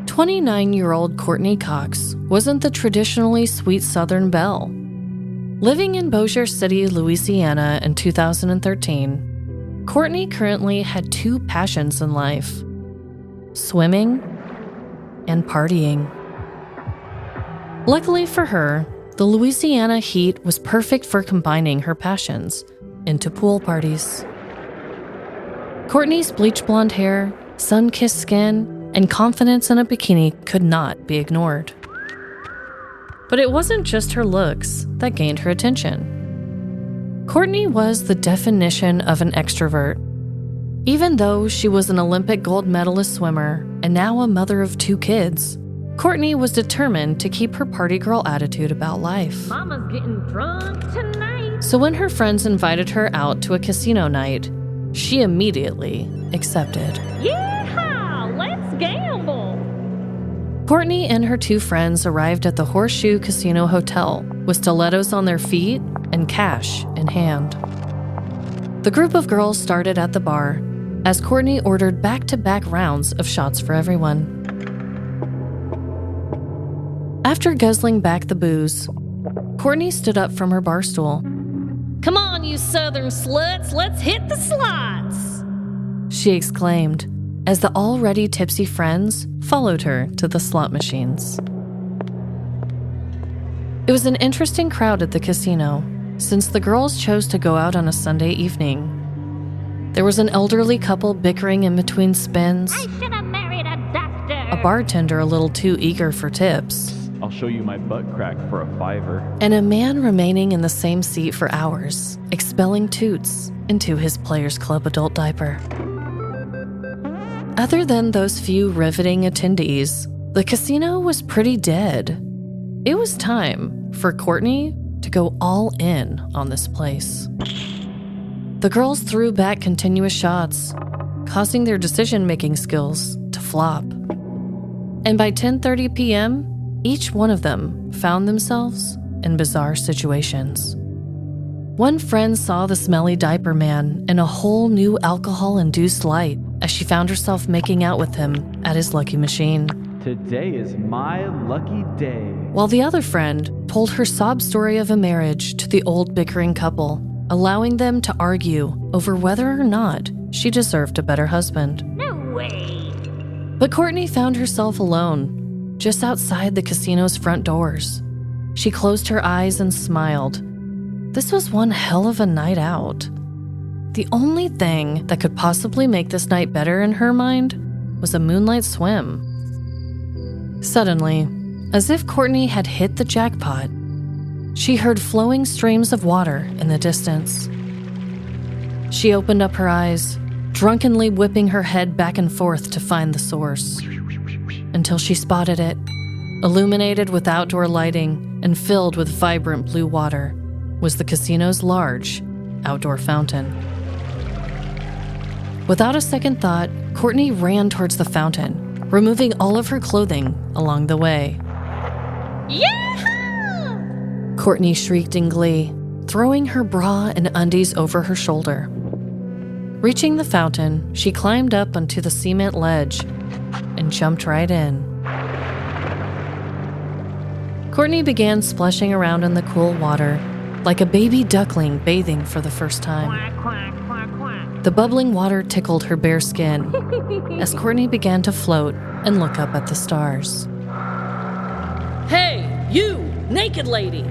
C: 29-year-old Courtney Cox wasn't the traditionally sweet Southern belle. Living in Bossier City, Louisiana in 2013, Courtney currently had two passions in life: swimming and partying. Luckily for her, the Louisiana heat was perfect for combining her passions into pool parties. Courtney's bleach blonde hair, sun-kissed skin, and confidence in a bikini could not be ignored. But it wasn't just her looks that gained her attention. Courtney was the definition of an extrovert. Even though she was an Olympic gold medalist swimmer and now a mother of 2 kids, Courtney was determined to keep her party girl attitude about life.
H: Mama's getting drunk tonight.
C: So when her friends invited her out to a casino night, she immediately accepted.
H: Yeehaw! Let's gamble!
C: Courtney and her 2 friends arrived at the Horseshoe Casino Hotel with stilettos on their feet and cash in hand. The group of girls started at the bar as Courtney ordered back-to-back rounds of shots for everyone. After guzzling back the booze, Courtney stood up from her bar stool.
H: Come on, you southern sluts, let's hit the slots!
C: She exclaimed as the already tipsy friends followed her to the slot machines. It was an interesting crowd at the casino, since the girls chose to go out on a Sunday evening. There was an elderly couple bickering in between spins,
H: I should have married a doctor!
C: a bartender a little too eager for tips,
D: I'll show you my butt crack for a $5.
C: and a man remaining in the same seat for hours, expelling toots into his Players Club adult diaper. Other than those few riveting attendees, the casino was pretty dead. It was time for Courtney to go all in on this place. The girls threw back continuous shots, causing their decision-making skills to flop. And by 10:30 p.m., each one of them found themselves in bizarre situations. One friend saw the smelly diaper man in a whole new alcohol-induced light as she found herself making out with him at his lucky machine.
D: Today is my lucky day.
C: While the other friend told her sob story of a marriage to the old bickering couple, allowing them to argue over whether or not she deserved a better husband.
H: No way!
C: But Courtney found herself alone, just outside the casino's front doors. She closed her eyes and smiled. This was one hell of a night out. The only thing that could possibly make this night better in her mind was a moonlight swim. Suddenly, as if Courtney had hit the jackpot, she heard flowing streams of water in the distance. She opened up her eyes, drunkenly whipping her head back and forth to find the source, until she spotted it, illuminated with outdoor lighting and filled with vibrant blue water, was the casino's large outdoor fountain. Without a second thought, Courtney ran towards the fountain, removing all of her clothing along the way.
H: Yeehaw!
C: Courtney shrieked in glee, throwing her bra and undies over her shoulder. Reaching the fountain, she climbed up onto the cement ledge and jumped right in. Courtney began splashing around in the cool water, like a baby duckling bathing for the first time.
H: Quack, quack, quack, quack.
C: The bubbling water tickled her bare skin as Courtney began to float and look up at the stars.
I: Hey, you, naked lady!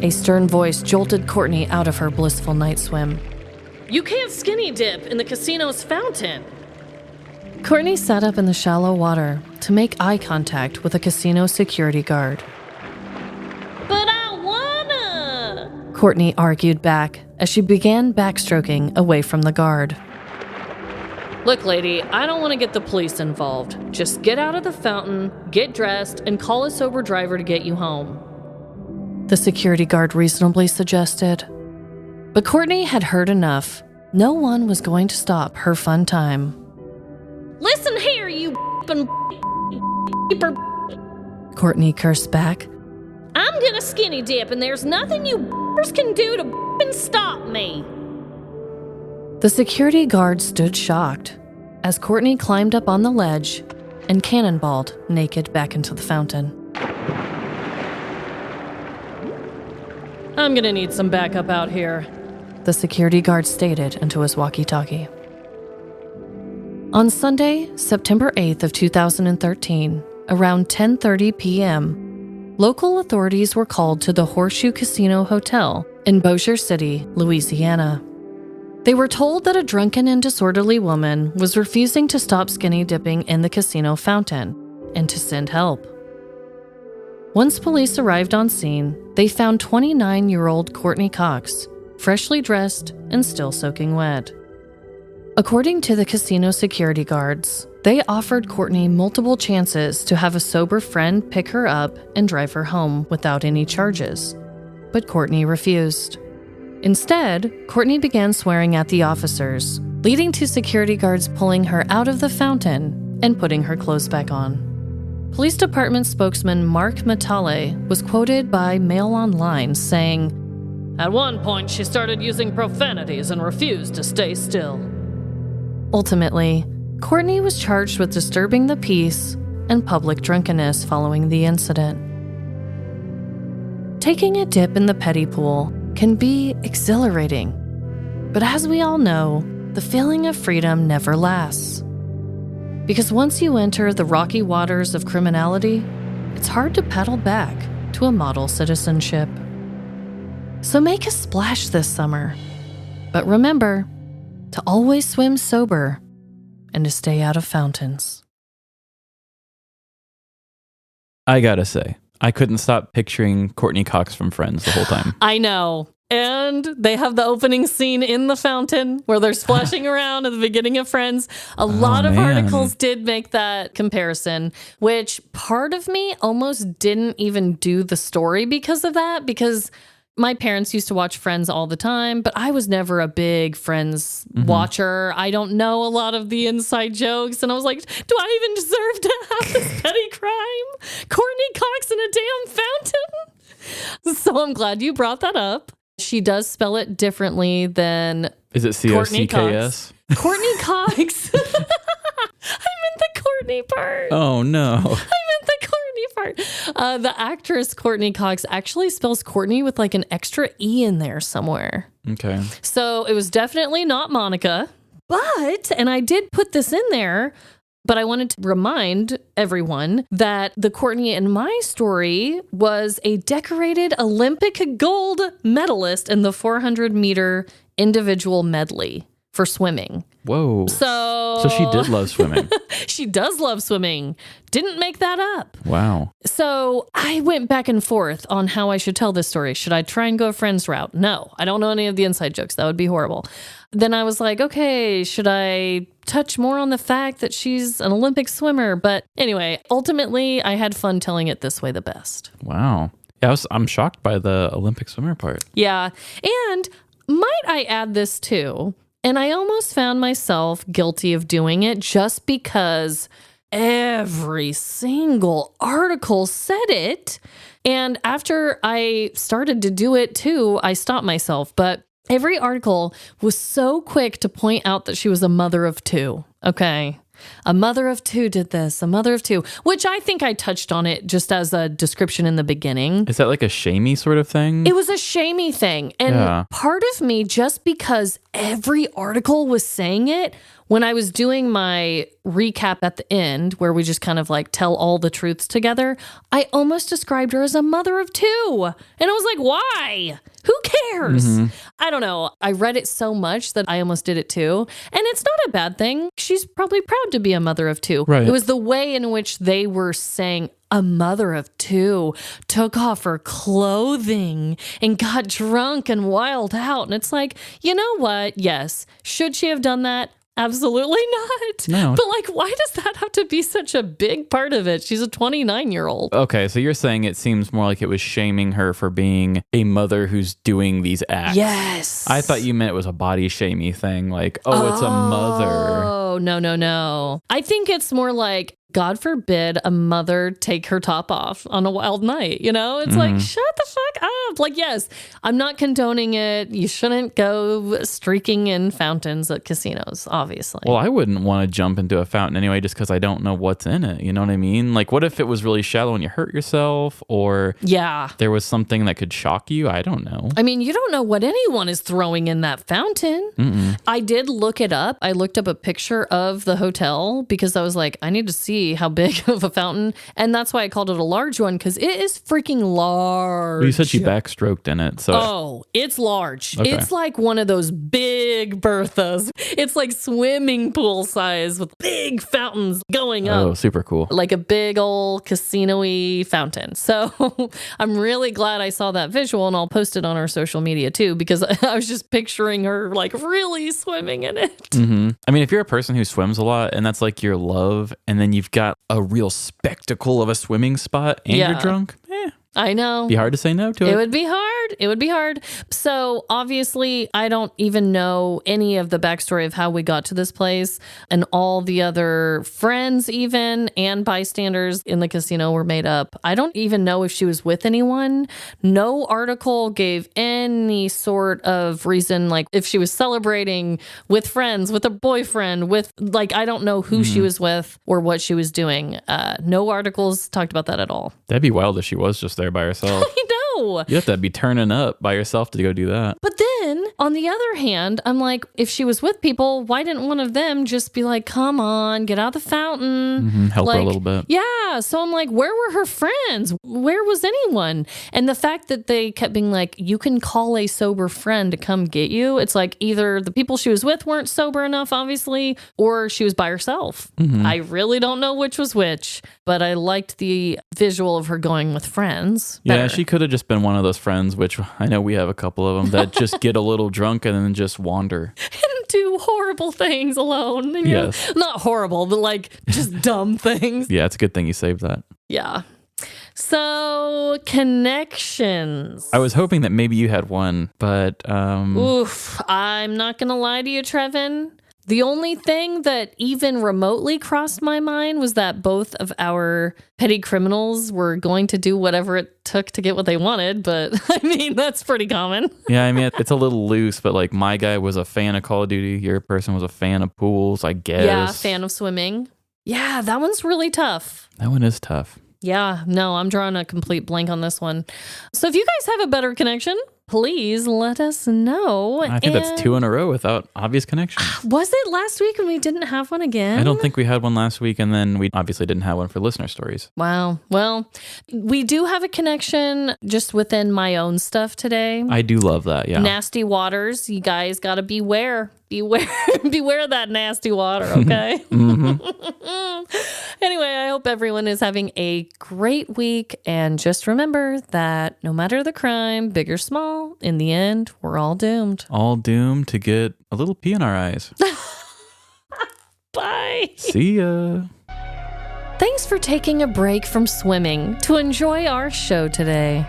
C: A stern voice jolted Courtney out of her blissful night swim.
I: You can't skinny dip in the casino's fountain.
C: Courtney sat up in the shallow water to make eye contact with a casino security guard.
H: But I
C: Courtney argued back as she began backstroking away from the guard.
I: Look, lady, I don't want to get the police involved. Just get out of the fountain, get dressed, and call a sober driver to get you home.
C: The security guard reasonably suggested. But Courtney had heard enough. No one was going to stop her fun time.
H: Listen here, you
C: Courtney cursed back.
H: I'm gonna skinny dip, and there's nothing you can do to stop me.
C: The security guard stood shocked as Courtney climbed up on the ledge and cannonballed naked back into the fountain.
I: I'm gonna need some backup out here,
C: the security guard stated into his walkie-talkie. On Sunday, September 8th of 2013, around 10:30 p.m., local authorities were called to the Horseshoe Casino Hotel in Bossier City, Louisiana. They were told that a drunken and disorderly woman was refusing to stop skinny dipping in the casino fountain and to send help. Once police arrived on scene, they found 29-year-old Courtney Cox, freshly dressed and still soaking wet. According to the casino security guards, they offered Courtney multiple chances to have a sober friend pick her up and drive her home without any charges, but Courtney refused. Instead, Courtney began swearing at the officers, leading to security guards pulling her out of the fountain and putting her clothes back on. Police Department spokesman Mark Matale was quoted by Mail Online saying,
I: At one point, she started using profanities and refused to stay still.
C: Ultimately, Courtney was charged with disturbing the peace and public drunkenness following the incident. Taking a dip in the petty pool can be exhilarating, but as we all know, the feeling of freedom never lasts. Because once you enter the rocky waters of criminality, it's hard to paddle back to a model citizenship. So make a splash this summer, but remember to always swim sober and to stay out of fountains.
B: I gotta say, I couldn't stop picturing Courtney Cox from Friends the whole time.
I: I know. And they have the opening scene in the fountain where they're splashing around at the beginning of Friends. A lot of articles did make that comparison, which part of me almost didn't even do the story because of that, because my parents used to watch Friends all the time, but I was never a big Friends watcher. I don't know a lot of the inside jokes. And I was like, do I even deserve to have this petty crime? Courtney Cox in a damn fountain? So I'm glad you brought that up. She does spell it differently than
B: Is it C-O-C-K-S?
I: Courtney Cox. I meant the Courtney part.
B: Oh, no.
I: I meant the Courtney part. The actress Courtney Cox actually spells Courtney with like an extra E in there somewhere.
B: Okay.
I: So it was definitely not Monica. But, and I did put this in there, but I wanted to remind everyone that the Courtney in my story was a decorated Olympic gold medalist in the 400-meter individual medley for swimming.
B: Whoa.
I: So
B: she did love swimming.
I: She does love swimming. Didn't make that up.
B: Wow.
I: So I went back and forth on how I should tell this story. Should I try and go a Friends route? No, I don't know any of the inside jokes. That would be horrible. Then I was like, okay, should I touch more on the fact that she's an Olympic swimmer? But anyway, ultimately, I had fun telling it this way the best.
B: Wow. Yeah, I'm shocked by the Olympic swimmer part.
I: Yeah. And might I add this too? And I almost found myself guilty of doing it just because every single article said it. And after I started to do it too, I stopped myself. But every article was so quick to point out that she was a mother of two. Okay. A mother of two did this, a mother of two, which I think I touched on it just as a description in the beginning.
B: Is that like a shamey sort of thing?
I: It was a shamey thing. And part of me, just because every article was saying it, when I was doing my recap at the end, where we just kind of like tell all the truths together, I almost described her as a mother of two. And I was like, why? Who cares? I don't know. I read it so much that I almost did it too. And it's not a bad thing. She's probably proud to be a mother of two.
B: Right.
I: It was the way in which they were saying a mother of 2, took off her clothing and got drunk and wild out. And it's like, you know what? Yes. Should she have done that? Absolutely not.
B: No.
I: But like, why does that have to be such a big part of it? She's a 29-year-old.
B: Okay, so you're saying it seems more like it was shaming her for being a mother who's doing these acts.
I: Yes.
B: I thought you meant it was a body shamey thing, like, oh, it's a mother.
I: Oh, no. I think it's more like, God forbid a mother take her top off on a wild night. You know, it's like, shut the fuck up. Like, yes, I'm not condoning it. You shouldn't go streaking in fountains at casinos, obviously.
B: Well, I wouldn't want to jump into a fountain anyway, just because I don't know what's in it. You know what I mean? Like, what if it was really shallow and you hurt yourself, or there was something that could shock you? I don't know.
I: I mean, you don't know what anyone is throwing in that fountain.
B: Mm-mm.
I: I did look it up. I looked up a picture of the hotel because I was like, I need to see how big of a fountain. And that's why I called it a large one, because it is freaking large.
B: Well, you said she backstroked in it. So
I: it's large.
B: Okay.
I: It's like one of those big Berthas. It's like swimming pool size with big fountains going up.
B: Oh, super cool.
I: Like a big old casino-y fountain. So I'm really glad I saw that visual, and I'll post it on our social media too, because I was just picturing her like really swimming in it.
B: Mm-hmm. I mean, if you're a person who swims a lot and that's like your love, and then you've got a real spectacle of a swimming spot and you're drunk,
I: I know.
B: Be hard to say no to it.
I: It would be hard. It would be hard. So obviously, I don't even know any of the backstory of how we got to this place, and all the other friends even and bystanders in the casino were made up. I don't even know if she was with anyone. No article gave any sort of reason, like if she was celebrating with friends, with a boyfriend, with like, I don't know who she was with or what she was doing. No articles talked about that at all.
B: That'd be wild if she was just there by herself.
I: I know.
B: You have to be turning up by yourself to go do that.
I: But then, on the other hand, I'm like, if she was with people, why didn't one of them just be like, come on, get out of the fountain?
B: Help her a little bit.
I: Yeah. So I'm like, where were her friends? Where was anyone? And the fact that they kept being like, you can call a sober friend to come get you. It's like either the people she was with weren't sober enough, obviously, or she was by herself. I really don't know which was which, but I liked the visual of her going with friends.
B: Yeah, she could have just been one of those friends, which I know we have a couple of them, that just get a little drunk and then just wander.
I: And do horrible things alone. And
B: yes.
I: Not horrible, but like just dumb things.
B: Yeah, it's a good thing you saved that.
I: Yeah. So, connections.
B: I was hoping that maybe you had one, but...
I: Oof, I'm not going to lie to you, Trevin. The only thing that even remotely crossed my mind was that both of our petty criminals were going to do whatever it took to get what they wanted. But I mean, that's pretty common.
B: Yeah, I mean, it's a little loose, but like my guy was a fan of Call of Duty. Your person was a fan of pools, I guess.
I: Yeah, fan of swimming. Yeah, that one's really tough.
B: That one is tough.
I: Yeah, no, I'm drawing a complete blank on this one. So if you guys have a better connection, please let us know.
B: I think that's 2 in a row without obvious connection.
I: Was it last week when we didn't have one again?
B: I don't think we had one last week, and then we obviously didn't have one for listener stories.
I: Wow. Well, we do have a connection just within my own stuff today.
B: I do love that, yeah.
I: Nasty waters. You guys got to beware. Beware of that nasty water, okay? Anyway, I hope everyone is having a great week. And just remember that no matter the crime, big or small, in the end, we're all doomed.
B: All doomed to get a little pee in our eyes.
I: Bye.
B: See ya.
I: Thanks for taking a break from swimming to enjoy our show today.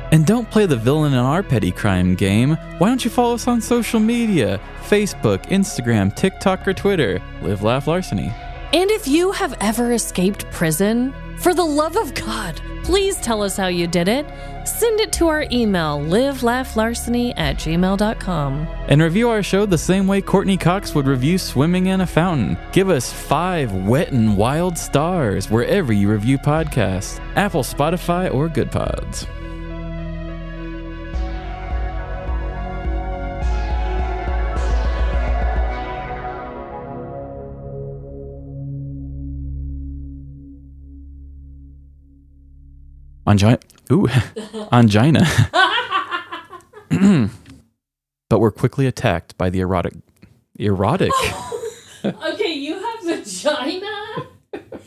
B: And don't play the villain in our petty crime game. Why don't you follow us on social media? Facebook, Instagram, TikTok, or Twitter. Live, Laugh, Larceny.
I: And if you have ever escaped prison, for the love of God, please tell us how you did it. Send it to our email, livelaughlarceny@gmail.com.
B: And review our show the same way Courtney Cox would review Swimming in a Fountain. Give us 5 wet and wild stars wherever you review podcasts. Apple, Spotify, or Good Pods. Angina. But we're quickly attacked by the erotic.
I: Okay, you have vagina?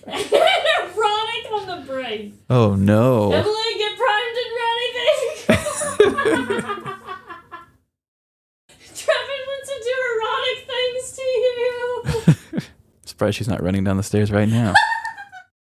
I: Erotic
H: on the brain.
B: Oh no.
H: Emily, get primed and ready, baby. Trevin wants to do erotic things to you.
B: Surprised she's not running down the stairs right now.